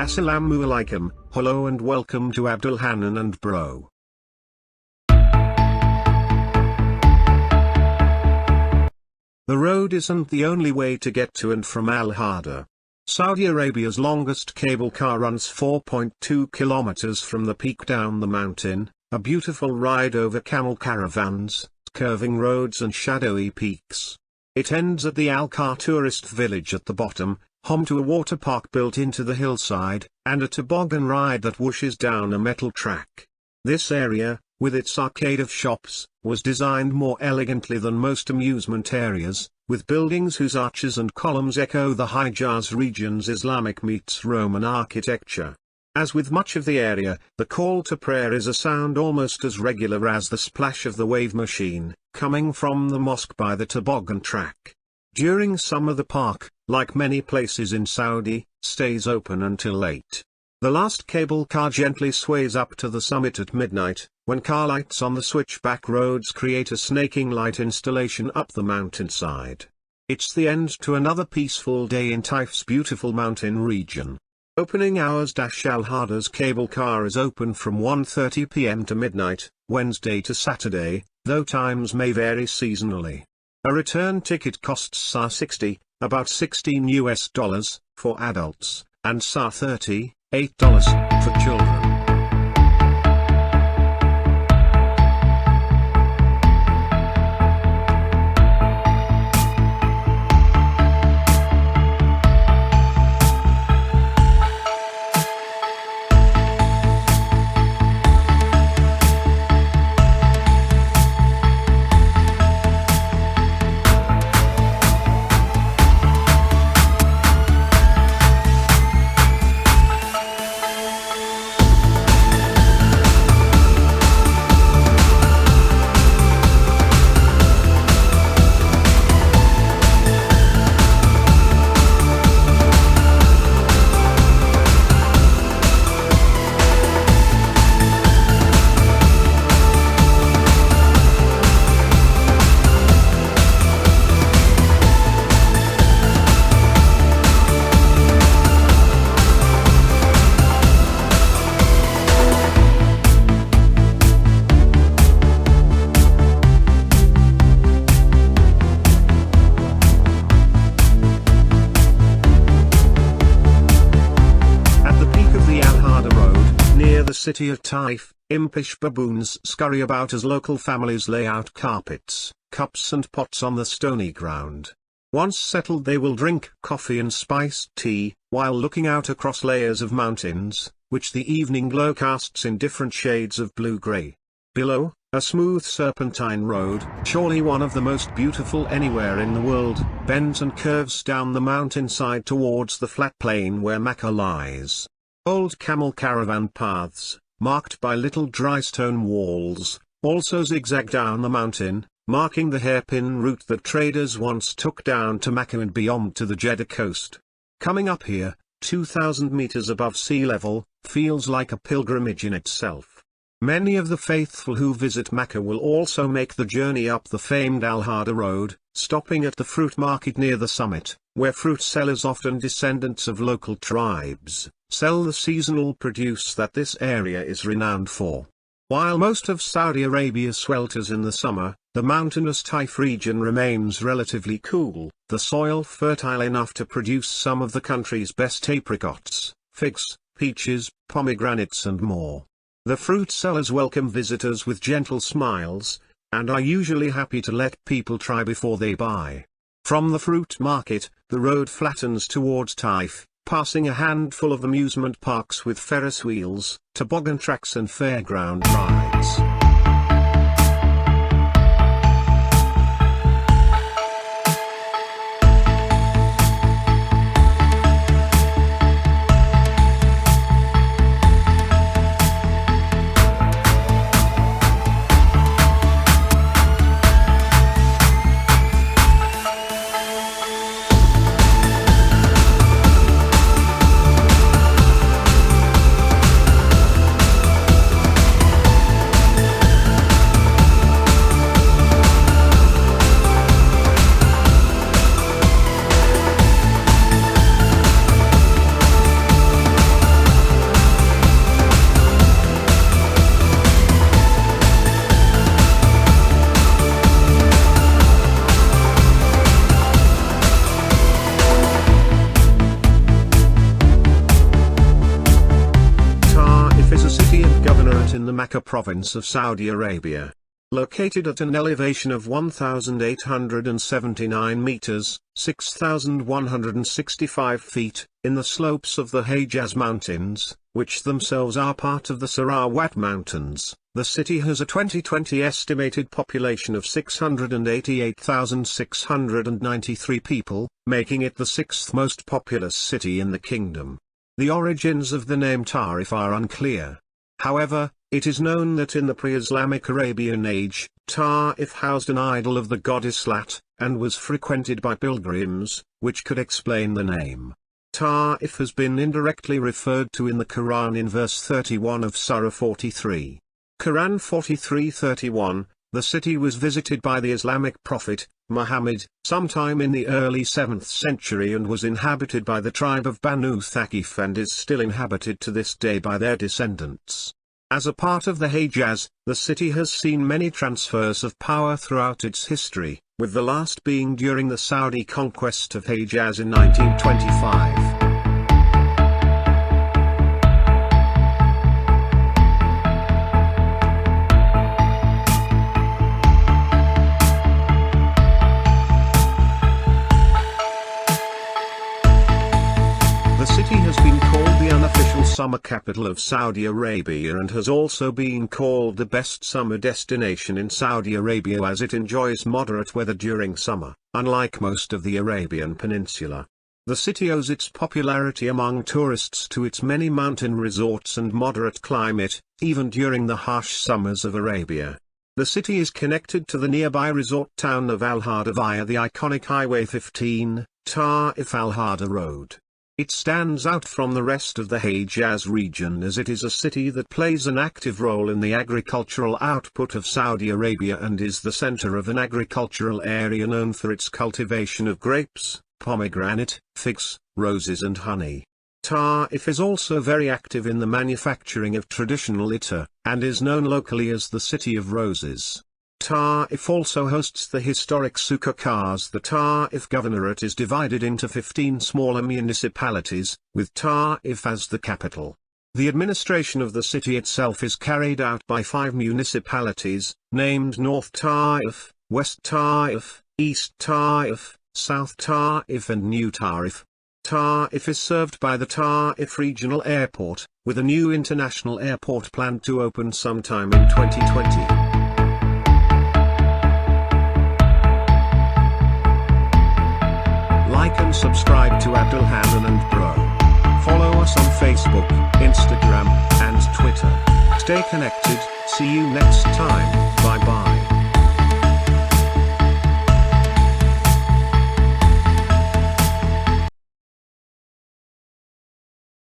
Assalamu alaikum, hello and welcome to Abdul Hanan and Bro. The road isn't the only way to get to and from Al-Hada. Saudi Arabia's longest cable car runs 4.2 kilometers from the peak down the mountain, a beautiful ride over camel caravans, curving roads and shadowy peaks. It ends at the Al-Kar tourist village at the bottom, home to a water park built into the hillside, and a toboggan ride that whooshes down a metal track. This area, with its arcade of shops, was designed more elegantly than most amusement areas, with buildings whose arches and columns echo the Hijaz region's Islamic meets Roman architecture. As with much of the area, the call to prayer is a sound almost as regular as the splash of the wave machine, coming from the mosque by the toboggan track. During summer the park, like many places in Saudi, stays open until late. The last cable car gently sways up to the summit at midnight, when car lights on the switchback roads create a snaking light installation up the mountainside. It's the end to another peaceful day in Taif's beautiful mountain region. Opening hours. Al-Hada's cable car is open from 1:30 p.m. to midnight, Wednesday to Saturday, though times may vary seasonally. A return ticket costs SAR 60, about $16 for adults, and SAR 30, $8 for children. City of Taif, impish baboons scurry about as local families lay out carpets, cups and pots on the stony ground. Once settled they will drink coffee and spiced tea, while looking out across layers of mountains, which the evening glow casts in different shades of blue-grey. Below, a smooth serpentine road, surely one of the most beautiful anywhere in the world, bends and curves down the mountainside towards the flat plain where Mecca lies. Old camel caravan paths, marked by little dry stone walls, also zigzag down the mountain, marking the hairpin route that traders once took down to Mecca and beyond to the Jeddah coast. Coming up here, 2,000 meters above sea level, feels like a pilgrimage in itself. Many of the faithful who visit Mecca will also make the journey up the famed Al-Hada road, stopping at the fruit market near the summit, where fruit sellers, often descendants of local tribes, sell the seasonal produce that this area is renowned for. While most of Saudi Arabia swelters in the summer, the mountainous Taif region remains relatively cool, the soil fertile enough to produce some of the country's best apricots, figs, peaches, pomegranates and more. The fruit sellers welcome visitors with gentle smiles, and are usually happy to let people try before they buy. From the fruit market, the road flattens towards Taif, passing a handful of amusement parks with Ferris wheels, toboggan tracks and fairground rides. Makkah province of Saudi Arabia. Located at an elevation of 1,879 meters, 6,165 feet, in the slopes of the Hejaz Mountains, which themselves are part of the Sarawat Mountains, the city has a 2020 estimated population of 688,693 people, making it the sixth most populous city in the kingdom. The origins of the name Taif are unclear. However, it is known that in the pre-Islamic Arabian Age, Taif housed an idol of the goddess Lat, and was frequented by pilgrims, which could explain the name. Taif has been indirectly referred to in the Quran in verse 31 of Surah 43. Quran 43:31, the city was visited by the Islamic prophet, Muhammad, sometime in the early 7th century and was inhabited by the tribe of Banu Thaqif and is still inhabited to this day by their descendants. As a part of the Hejaz, the city has seen many transfers of power throughout its history, with the last being during the Saudi conquest of Hejaz in 1925. The city has been called the unofficial summer capital of Saudi Arabia and has also been called the best summer destination in Saudi Arabia as it enjoys moderate weather during summer, unlike most of the Arabian Peninsula. The city owes its popularity among tourists to its many mountain resorts and moderate climate, even during the harsh summers of Arabia. The city is connected to the nearby resort town of Al-Hada via the iconic Highway 15, Taif Al-Hada Road. It stands out from the rest of the Hejaz region as it is a city that plays an active role in the agricultural output of Saudi Arabia and is the center of an agricultural area known for its cultivation of grapes, pomegranate, figs, roses and honey. Taif is also very active in the manufacturing of traditional itar, and is known locally as the City of Roses. Taif also hosts the historic Suqa Qars. The Taif Governorate is divided into 15 smaller municipalities, with Taif as the capital. The administration of the city itself is carried out by 5 municipalities, named North Taif, West Taif, East Taif, South Taif and New Taif. Taif is served by the Taif Regional Airport, with a new international airport planned to open sometime in 2020. Like and subscribe to Abdulhanan and Bro. Follow us on Facebook, Instagram, and Twitter. Stay connected, see you next time.